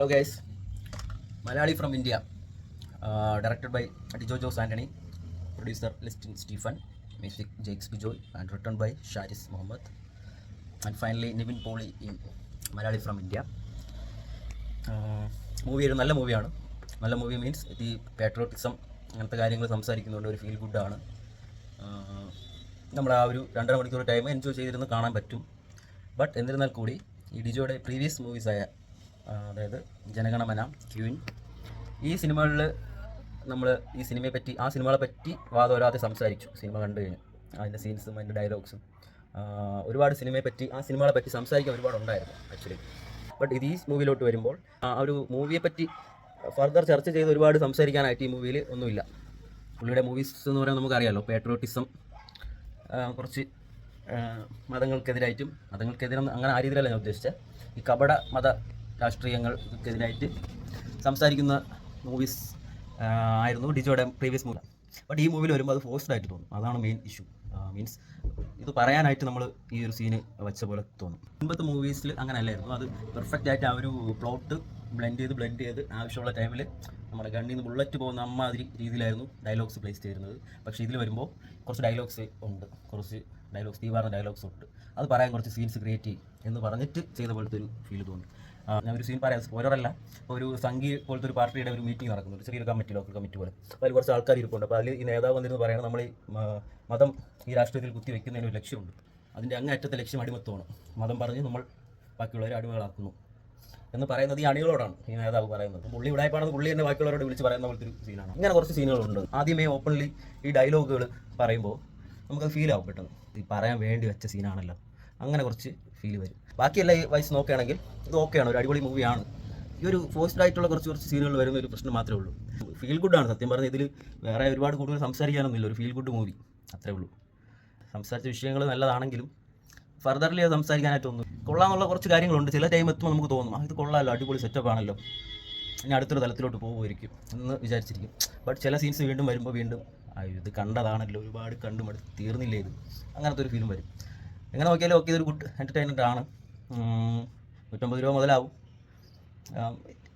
Hello guys, Malayali from India, directed by Dijo Jose Anthony, producer Liston Stephen, music Jakes Bijoy, and written by Sharis Mohammed, and finally Nivin Poli in Malayali from India. Movie ഒരു നല്ല മൂവിയാണ്. നല്ല movie means ഈ patriotism അങ്ങനത്തെ കാര്യങ്ങൾ സംസാരിക്കുന്നുണ്ട്. ഒരു feel ഗുഡാണ്. നമ്മൾ ആ ഒരു 2.5 മണിക്കൂർ ടൈം എൻജോയ് ചെയ്തിരുന്ന് കാണാൻ പറ്റും. ബട്ട് എന്നിരുന്നാൽ കൂടി ഈ ഡിജോയുടെ പ്രീവിയസ് മൂവീസായ അതായത് ജനഗണമന, ക്വീൻ, ഈ സിനിമകളിൽ നമ്മൾ ഈ സിനിമയെ പറ്റി ആ സിനിമകളെ പറ്റി വാദോരാതെ സംസാരിച്ചു. സിനിമ കണ്ടു കഴിഞ്ഞു അതിൻ്റെ സീൻസും അതിൻ്റെ ഡയലോഗ്സും ഒരുപാട് സിനിമയെ പറ്റി ആ സിനിമകളെ പറ്റി സംസാരിക്കാൻ ഒരുപാടുണ്ടായിരുന്നു ആക്ച്വലി. ബട്ട് ഇത് ഈ മൂവിയിലോട്ട് വരുമ്പോൾ ആ ഒരു മൂവിയെ പറ്റി ഫർദർ ചർച്ച ചെയ്ത് ഒരുപാട് സംസാരിക്കാനായിട്ട് ഈ മൂവിയിൽ ഒന്നുമില്ല. പുള്ളിയുടെ മൂവീസ് എന്ന് പറയുമ്പോൾ നമുക്കറിയാമല്ലോ, പാട്രിയോട്ടിസം, കുറച്ച് മതങ്ങൾക്കെതിരായിട്ടും അങ്ങനെ ആ രീതിയിലല്ല ഞാൻ ഉദ്ദേശിച്ചത്, ഈ കപട മത രാഷ്ട്രീയങ്ങൾക്കെതിരായിട്ട് സംസാരിക്കുന്ന മൂവീസ് ആയിരുന്നു ഡിജോയുടെ പ്രീവിയസ് മൂവി. ബട്ട് ഈ മൂവിയിൽ വരുമ്പോൾ അത് ഫോഴ്സ്ഡ് ആയിട്ട് തോന്നും. അതാണ് മെയിൻ ഇഷ്യൂ. മീൻസ് ഇത് പറയാനായിട്ട് നമ്മൾ ഈ ഒരു സീന് വെച്ച പോലെ തോന്നും. മുൻപത്തെ മൂവീസിൽ അങ്ങനെ അല്ലായിരുന്നു. അത് പെർഫെക്റ്റ് ആയിട്ട് ആ ഒരു പ്ലോട്ട് ബ്ലെൻഡ് ചെയ്ത് ആവശ്യമുള്ള ടൈമിൽ നമ്മുടെ ഗണ്ണിൽ നിന്ന് ബുള്ളറ്റ് പോകുന്ന അമ്മാതിരി രീതിയിലായിരുന്നു ഡയലോഗ്സ് പ്ലേസ് ചെയ്തിരുന്നത്. പക്ഷേ ഇതിൽ വരുമ്പോൾ കുറച്ച് ഡയലോഗ്സ് ഉണ്ട്, തീവാർന്ന ഡയലോഗ്സ് ഉണ്ട്. അത് പറയാൻ കുറച്ച് സീൻസ് ക്രിയേറ്റ് ചെയ്യും എന്ന് പറഞ്ഞിട്ട് ചെയ്ത പോലത്തെ ഒരു ഫീൽ തോന്നി. ഞാൻ ഒരു സീൻ പറയാം, സ്പോയിലറല്ല. ഒരു സംഘി പോലത്തെ ഒരു പാർട്ടിയുടെ ഒരു മീറ്റിംഗ് നടക്കുന്നുണ്ട്, ചെറിയൊരു കമ്മിറ്റി, ലോക്കൽ കമ്മിറ്റി പോലെ. അപ്പോൾ അതിൽ കുറച്ച് ആൾക്കാർ ഇരിപ്പുണ്ട്. അപ്പോൾ അതിൽ ഈ നേതാവ് വന്നിരുന്ന് പറയുന്നത് നമ്മൾ ഈ മതം ഈ രാഷ്ട്രീയത്തിൽ കുത്തി വയ്ക്കുന്നതിന് ഒരു ലക്ഷ്യമുണ്ട്. അതിൻ്റെ അങ്ങേയറ്റത്തെ ലക്ഷ്യം അടിമത്വമാണ്. മതം പറഞ്ഞ് നമ്മൾ ബാക്കിയുള്ളവരെ അടിമകളാക്കുന്നു എന്ന് പറയുന്നത് ഈ അണികളോടാണ് ഈ നേതാവ് പറയുന്നത്. പുള്ളി ഉടായ്പാണെന്ന് പുള്ളി തന്നെ ബാക്കിയുള്ളവരോട് വിളിച്ച് പറയുന്ന പോലത്തെ ഒരു സീനാണ്. ഇങ്ങനെ കുറച്ച് സീനുകളുണ്ട്. ആദ്യമേ ഓപ്പൺലി ഈ ഡയലോഗുകൾ പറയുമ്പോൾ നമുക്കത് ഫീൽ ആവും പെട്ടെന്ന്. ഈ പറയാൻ വേണ്ടി വെച്ച സീനാണല്ലോ, അങ്ങനെ കുറച്ച് ഫീൽ വരും. ബാക്കിയെല്ലാം ഈ വയസ്സ് നോക്കുകയാണെങ്കിൽ ഇത് ഓക്കെയാണ്, ഒരു അടിപൊളി മൂവിയാണ്. ഈ ഒരു ഫോഴ്സ്ഡ് ആയിട്ടുള്ള കുറച്ച് സീനുകൾ വരുന്ന ഒരു പ്രശ്നം മാത്രമേ ഉള്ളൂ. ഫീൽ ഗുഡാണ് സത്യം പറഞ്ഞാൽ. ഇതിൽ വേറെ ഒരുപാട് കൂടുതൽ സംസാരിക്കാനൊന്നുമില്ല, ഒരു ഫീൽ ഗുഡ് മൂവി അത്രേ ഉള്ളൂ. സംസാരിച്ച വിഷയങ്ങൾ നല്ലതാണെങ്കിലും ഫർദർലി അത് സംസാരിക്കാനായിട്ടൊന്നും കൊള്ളാമെന്നുള്ള കുറച്ച് കാര്യങ്ങളുണ്ട്. ചില ടൈം എത്തുമ്പോൾ നമുക്ക് തോന്നും ഇത് കൊള്ളാമല്ലോ, അടിപൊളി സെറ്റപ്പ് ആണല്ലോ, ഇനി അടുത്തൊരു തലത്തിലോട്ട് പോകുമായിരിക്കും എന്ന് വിചാരിച്ചിരിക്കും. ബട്ട് ചില സീൻസ് വീണ്ടും വരുമ്പോൾ വീണ്ടും ഇത് കണ്ടതാണല്ലോ, ഒരുപാട് കണ്ടും അടുത്ത് തീർന്നില്ലേ ഇത്, അങ്ങനത്തെ ഒരു ഫീലും വരും. എങ്ങനെ നോക്കിയാലും ഓക്കെ, ഇതൊരു ഗുഡ് എൻ്റർടൈൻമെൻ്റ് ആണ്. 150 രൂപ മുതലാവും.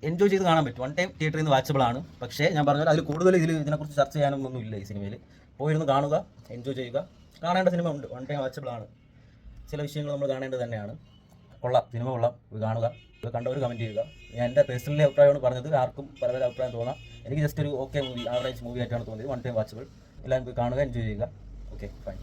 എൻജോയ് ചെയ്ത് കാണാൻ പറ്റും. 1 ടൈം തിയേറ്ററിൽ നിന്ന് വാച്ചബിൾ ആണ്. പക്ഷേ ഞാൻ പറഞ്ഞാൽ അതിൽ കൂടുതൽ ഇതിനെക്കുറിച്ച് ചർച്ച ചെയ്യാനൊന്നും ഇല്ല. ഈ സിനിമയിൽ പോയിരുന്ന് കാണുക, എൻജോയ് ചെയ്യുക. കാണേണ്ട സിനിമ ഉണ്ട്, 1 ടൈം വാച്ചബിൾ ആണ്. ചില വിഷയങ്ങൾ നമ്മൾ കാണേണ്ടത് തന്നെയാണ്. കൊള്ളാം, സിനിമ കൊള്ളാം, കാണുക. ഇത് കണ്ടവർ കമൻറ്റ് ചെയ്യുക. ഞാൻ എൻ്റെ പേഴ്സണലി അഭിപ്രായമാണ് പറഞ്ഞത്, ആർക്കും പല പല അഭിപ്രായം തോന്നാം. എനിക്ക് ജസ്റ്റ് ഒരു ഓക്കെ മൂവി, ആവറേജ് മൂവി ആയിട്ടാണ് തോന്നിയത്. 1 ടൈം വാച്ചബിൾ. എല്ലാവരും പോയി കാണുക, എൻജോയ് ചെയ്യുക. Okay, fine.